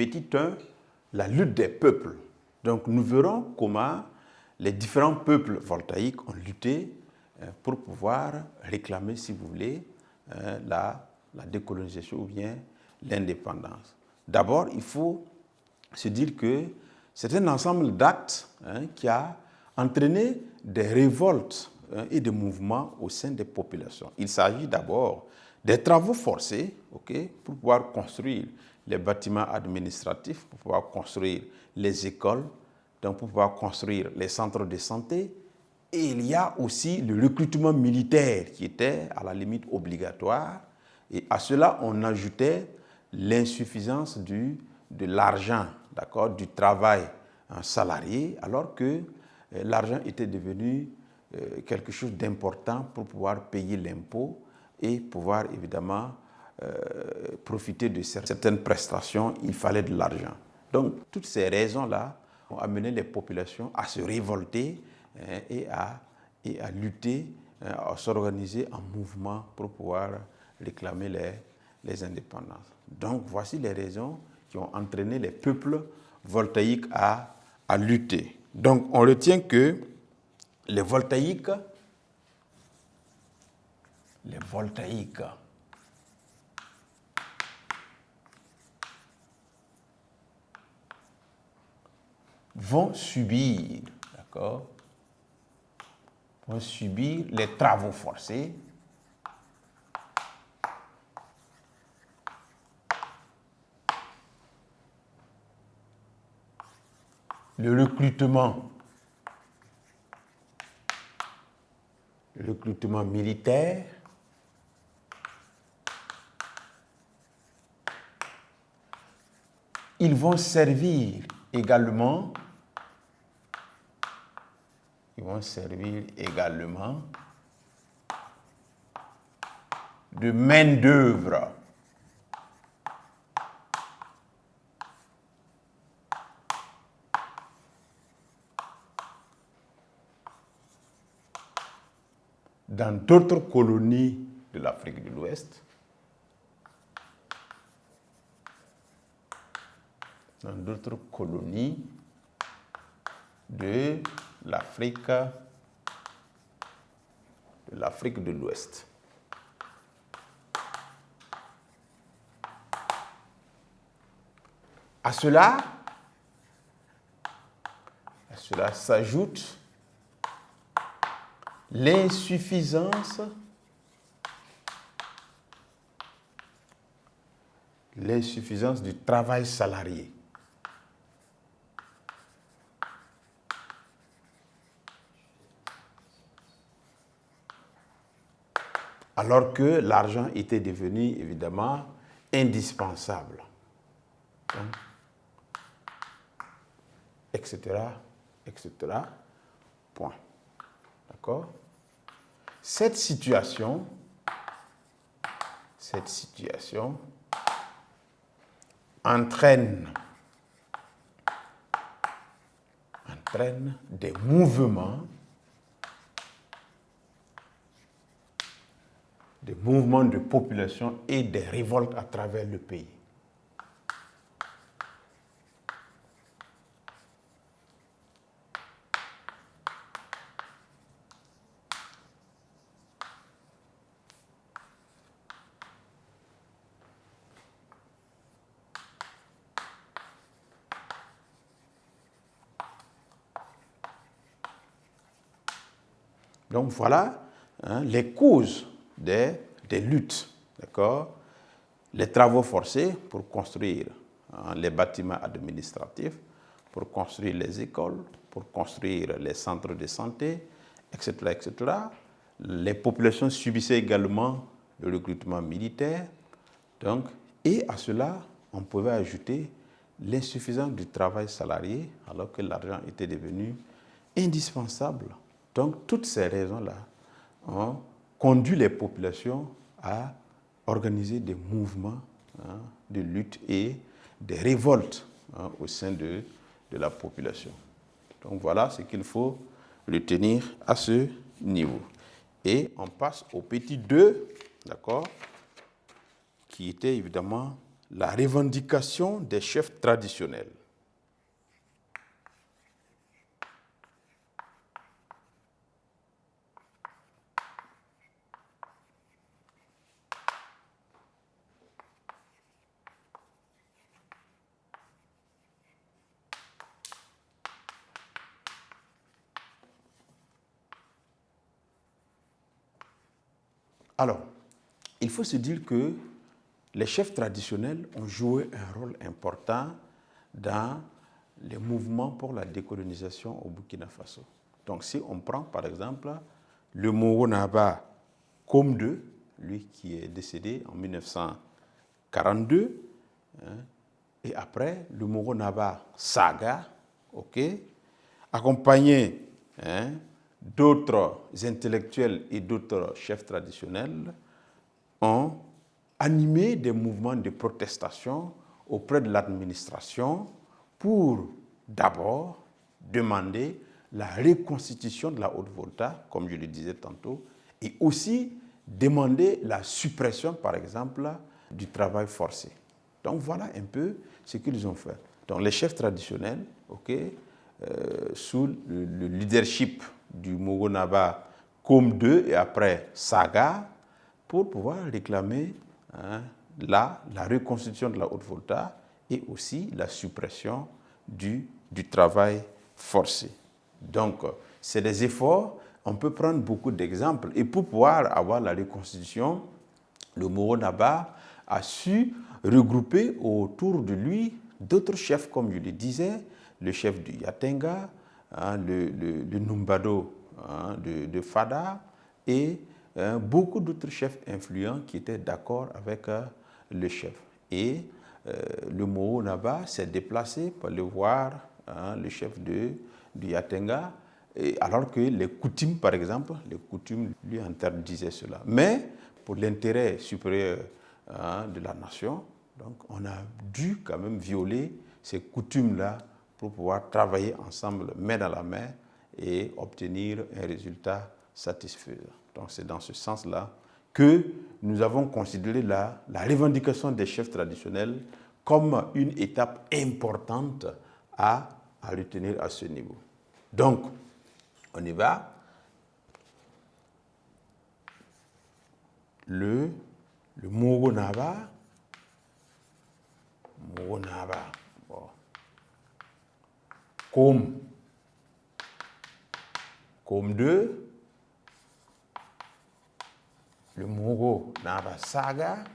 petit 1, la lutte des peuples. Donc nous verrons comment les différents peuples voltaïques ont lutté pour pouvoir réclamer, si vous voulez, la décolonisation ou bien l'indépendance. D'abord, il faut se dire que c'est un ensemble d'actes qui a entraîné des révoltes et des mouvements au sein des populations. Il s'agit d'abord des travaux forcés pour pouvoir construire les bâtiments administratifs, pour pouvoir construire les écoles, donc pour pouvoir construire les centres de santé. Et il y a aussi le recrutement militaire qui était à la limite obligatoire. Et à cela, on ajoutait l'insuffisance de l'argent, du travail salarié, alors que l'argent était devenu quelque chose d'important pour pouvoir payer l'impôt et pouvoir évidemment profiter de certaines prestations. Il fallait de l'argent. Donc, toutes ces raisons-là ont amené les populations à se révolter et à lutter, à s'organiser en mouvement pour pouvoir réclamer les indépendances. Donc, voici les raisons qui ont entraîné les peuples voltaïques à lutter. Donc, on retient que les voltaïques vont subir, les travaux forcés le recrutement militaire, ils vont servir également de main-d'œuvre dans d'autres colonies de l'Afrique de l'Ouest, de l'Afrique de l'Ouest. À cela s'ajoute l'insuffisance du travail salarié. Alors que l'argent était devenu évidemment indispensable. Etc. Point. D'accord? Cette situation entraîne des mouvements de population et des révoltes à travers le pays. Donc voilà les causes des luttes, d'accord? Les travaux forcés pour construire les bâtiments administratifs, pour construire les écoles, pour construire les centres de santé, etc., etc. Les populations subissaient également le recrutement militaire. Donc, et à cela, on pouvait ajouter l'insuffisance du travail salarié, alors que l'argent était devenu indispensable. Donc, toutes ces raisons-là ont conduit les populations à organiser des mouvements de lutte et des révoltes au sein de la population. Donc, voilà ce qu'il faut retenir à ce niveau. Et on passe au petit 2, d'accord, qui était évidemment la revendication des chefs traditionnels. Alors, il faut se dire que les chefs traditionnels ont joué un rôle important dans les mouvements pour la décolonisation au Burkina Faso. Donc, si on prend par exemple le Moro Naba Kom II, lui qui est décédé en 1942, et après le Moro Naba Saga, accompagné d'autres intellectuels et d'autres chefs traditionnels, ont animé des mouvements de protestation auprès de l'administration pour d'abord demander la reconstitution de la Haute-Volta, comme je le disais tantôt, et aussi demander la suppression, par exemple, du travail forcé. Donc voilà un peu ce qu'ils ont fait. Donc les chefs traditionnels, sous le leadership du Moro Naba Kom II et après Saga, pour pouvoir réclamer la reconstitution de la Haute-Volta et aussi la suppression du travail forcé. Donc, c'est des efforts, on peut prendre beaucoup d'exemples. Et pour pouvoir avoir la reconstitution, le Moro Naba a su regrouper autour de lui d'autres chefs, comme je le disais, le chef du Yatenga, le Numbado de Fada et beaucoup d'autres chefs influents qui étaient d'accord avec le chef. Et le Moro Naba s'est déplacé pour aller voir le chef du Yatenga, alors que les coutumes, par exemple, les coutumes lui interdisaient cela. Mais pour l'intérêt supérieur de la nation, donc on a dû quand même violer ces coutumes-là pour pouvoir travailler ensemble, main dans la main, et obtenir un résultat satisfaisant. Donc c'est dans ce sens-là que nous avons considéré la revendication des chefs traditionnels comme une étape importante à retenir à ce niveau. Donc, on y va. Le Moro Naba. Bon. Kom II, le Moro Naba Saga,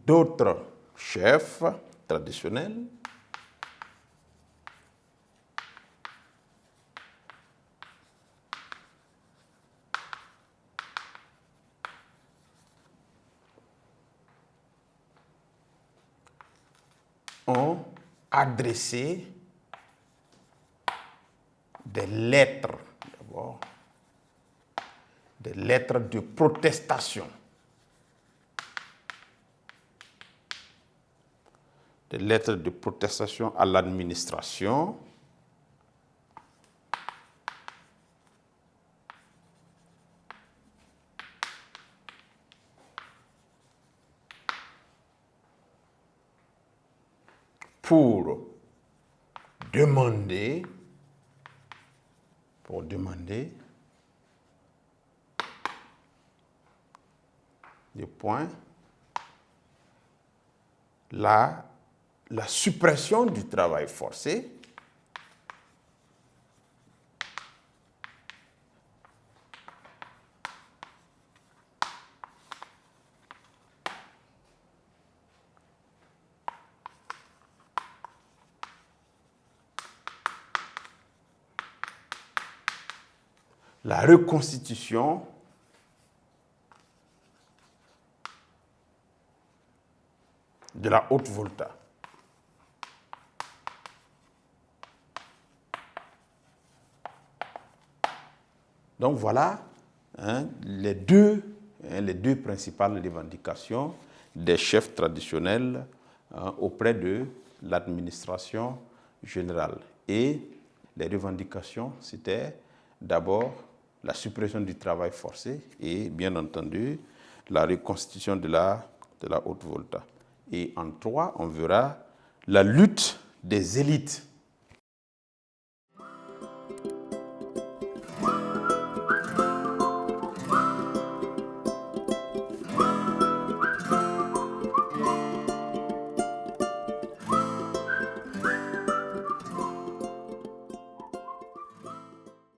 d'autres chefs traditionnels, ont adressé des lettres, d'abord, des lettres de protestation, à l'administration pour demander des points la suppression du travail forcé, la reconstitution de la Haute-Volta. Donc voilà les deux principales revendications des chefs traditionnels auprès de l'administration générale. Et les revendications, c'était d'abord la suppression du travail forcé et, bien entendu, la reconstitution de la haute volta. Et en 3, on verra la lutte des élites